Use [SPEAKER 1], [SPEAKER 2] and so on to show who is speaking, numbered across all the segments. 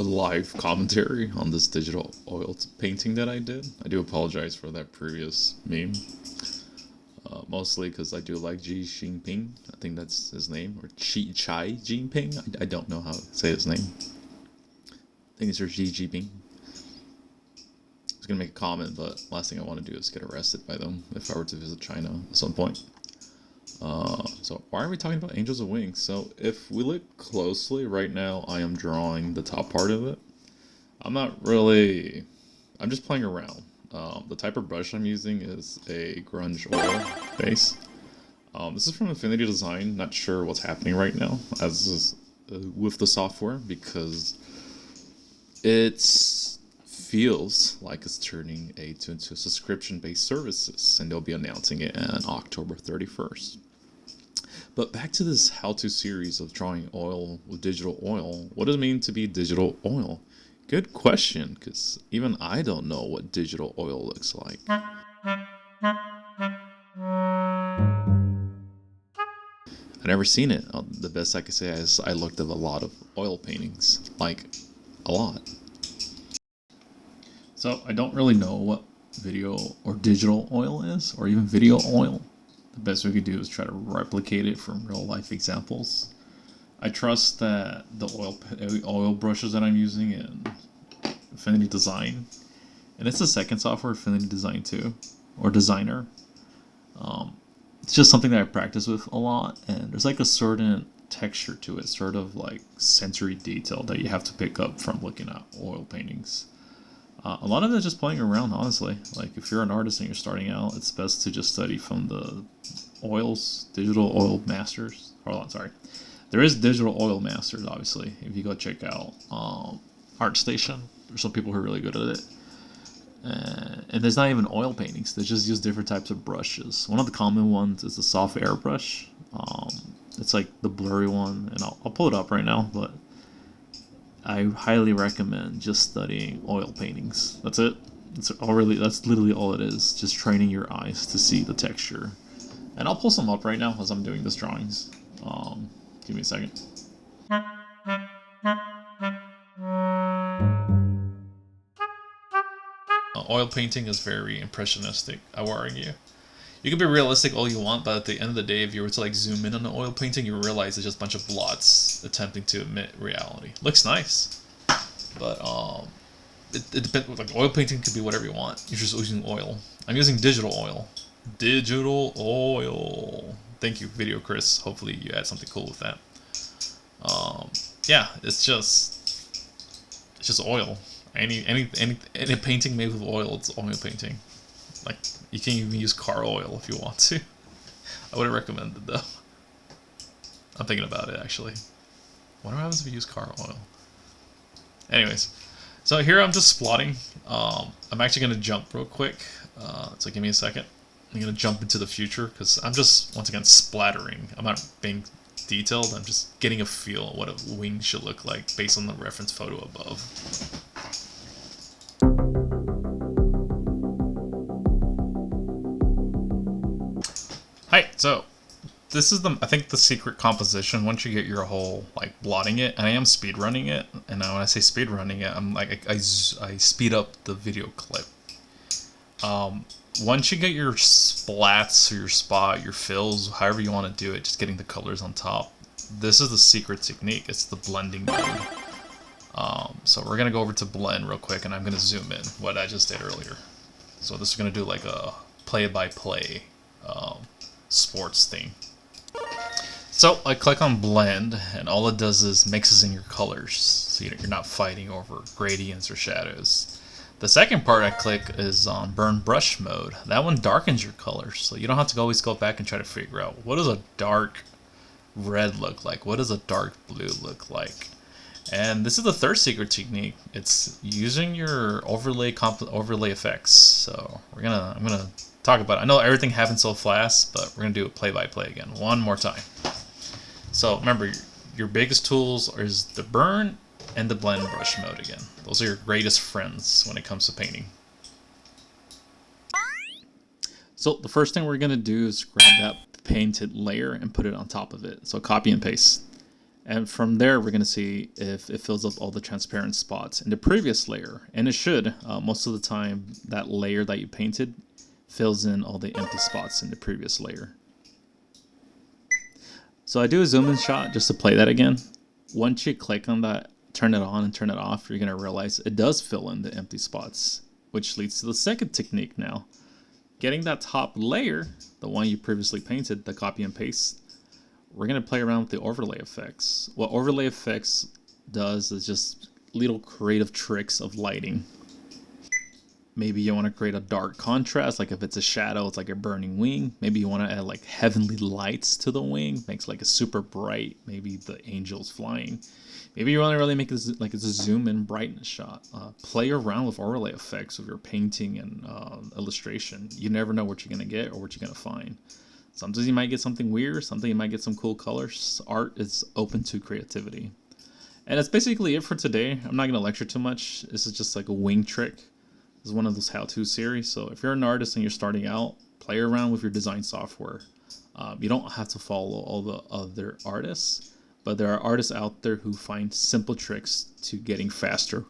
[SPEAKER 1] live commentary on this digital oil painting that I did. I do apologize for that previous meme. Mostly because I do like Xi Jinping. I think that's his name. Or Chai Jinping. I don't know how to say his name. I think it's Xi Jinping. I was going to make a comment, but last thing I want to do is get arrested by them if I were to visit China at some point. So why are we talking about Angels of Wings? So if we look closely right now, I am drawing the top part of it. I'm just playing around. The type of brush I'm using is a grunge oil base. This is from Infinity Design. Not sure what's happening right now with the software because it feels like it's turning into subscription-based services, and they'll be announcing it on October 31st. But back to this how-to series of drawing oil with digital oil. What does it mean to be digital oil? Good question, because even I don't know what digital oil looks like. I've never seen it. The best I could say is I looked at a lot of oil paintings. Like, a lot. So, I don't really know what video or digital oil is, or even video oil. The best we could do is try to replicate it from real life examples. I trust that the oil brushes that I'm using in Infinity Design, and it's the second software, Infinity Design 2, or Designer. It's just something that I practice with a lot, and there's like a certain texture to it, sort of like sensory detail that you have to pick up from looking at oil paintings. A lot of it is just playing around, honestly. Like, if you're an artist and you're starting out, it's best to just study from the digital oil masters. Hold on, sorry. There is digital oil masters, obviously. If you go check out ArtStation, there's some people who are really good at it. And there's not even oil paintings. They just use different types of brushes. One of the common ones is the soft airbrush. It's like the blurry one, and I'll pull it up right now, but I highly recommend just studying oil paintings. That's it. That's literally all it is. Just training your eyes to see the texture. And I'll pull some up right now as I'm doing these drawings. Give me a second. Oil painting is very impressionistic, I warn you. You can be realistic all you want, but at the end of the day, if you were to like zoom in on an oil painting, you realize it's just a bunch of blots attempting to emit reality. Looks nice, but it depends. Like, oil painting could be whatever you want. You're just using oil. I'm using digital oil. Digital oil. Thank you, Video Chris. Hopefully you had something cool with that. Yeah, it's just oil. Any painting made with oil, it's oil painting. Like, you can even use car oil if you want to. I wouldn't recommend it, though. I'm thinking about it, actually. What happens if you use car oil? Anyways, so here I'm just splotting. I'm actually going to jump real quick. So give me a second. I'm going to jump into the future, because I'm just, once again, splattering. I'm not being detailed. I'm just getting a feel of what a wing should look like based on the reference photo above. Hi, so this is I think the secret composition. Once you get your whole, like, blotting it, and I am speed running it, and when I say speed running it, I'm like, I speed up the video clip. Once you get your splats or your spot, your fills, however you want to do it, just getting the colors on top, this is the secret technique. It's the blending mode. So we're gonna go over to blend real quick, and I'm gonna zoom in what I just did earlier. So this is gonna do like a play-by-play sports thing. So I click on blend, and all it does is mixes in your colors, so you're not fighting over gradients or shadows. The second part I click is on burn brush mode. That one darkens your colors, so you don't have to always go back and try to figure out what does a dark red look like, what does a dark blue look like. And this is the third secret technique. It's using your overlay effects. So I'm gonna talk about it. I know everything happens so fast, but we're gonna do it play by play again one more time. So remember, your biggest tools is the burn and the blend brush mode again. Those are your greatest friends when it comes to painting. So the first thing we're gonna do is grab that painted layer and put it on top of it. So copy and paste. And from there, we're going to see if it fills up all the transparent spots in the previous layer. And it should. Most of the time, that layer that you painted fills in all the empty spots in the previous layer. So I do a zoom in shot just to play that again. Once you click on that, turn it on and turn it off, you're going to realize it does fill in the empty spots, which leads to the second technique now. Getting that top layer, the one you previously painted, the copy and paste, we're going to play around with the overlay effects. What overlay effects does is just little creative tricks of lighting. Maybe you want to create a dark contrast, like if it's a shadow, it's like a burning wing. Maybe you want to add like heavenly lights to the wing, makes like a super bright, maybe the angel's flying. Maybe you want to really make it like it's a zoom in brightness shot. Play around with overlay effects with your painting and illustration. You never know what you're going to get or what you're going to find. Sometimes you might get something weird, something you might get some cool colors. Art is open to creativity. And that's basically it for today. I'm not going to lecture too much. This is just like a wing trick. This is one of those how-to series. So if you're an artist and you're starting out, play around with your design software. You don't have to follow all the other artists, but there are artists out there who find simple tricks to getting faster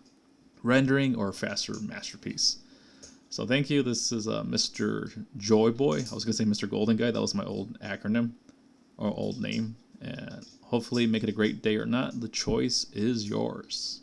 [SPEAKER 1] rendering or faster masterpiece. So thank you. This is Mr. Joyboy. I was going to say Mr. Golden Guy. That was my old acronym or old name. And hopefully make it a great day or not. The choice is yours.